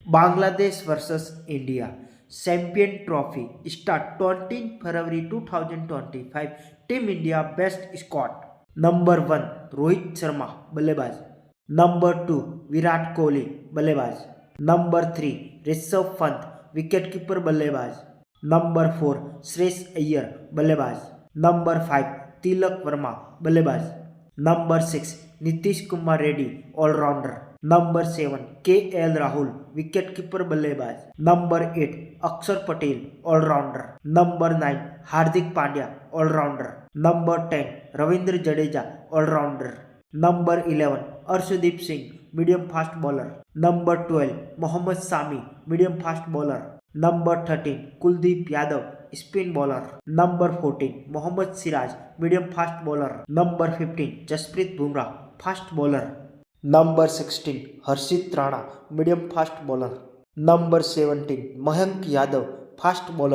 Bangladesh versus India. Champion Trophy start 20 February 2025. Team India best squad. Number 1 Rohit Sharma बल्लेबाज. Number 2 Virat Kohli बल्लेबाज. Number 3 Rishabh Pant wicketkeeper बल्लेबाज. Number 4 Shreyas Iyer बल्लेबाज. Number 5 Tilak Varma बल्लेबाज. Number 6 Nitish Kumar Reddy allrounder. Number 7 KL Rahul wicketkeeper बल्लेबाज. Number 8 Axar Patel allrounder. Number 9 Hardik Pandya allrounder. Number 10 Ravindra Jadeja allrounder. Number 11 Arshdeep Singh medium fast bowler. Number 12 Mohammed Shami medium fast bowler. Number 13 Kuldeep Yadav spin bowler. Number 14 Mohammed Siraj medium fast bowler. Number 15 Jasprit Bumrah fast bowler. Number 16 Harshit Rana medium fast bowler. Number 17 Mayank Yadav fast bowler.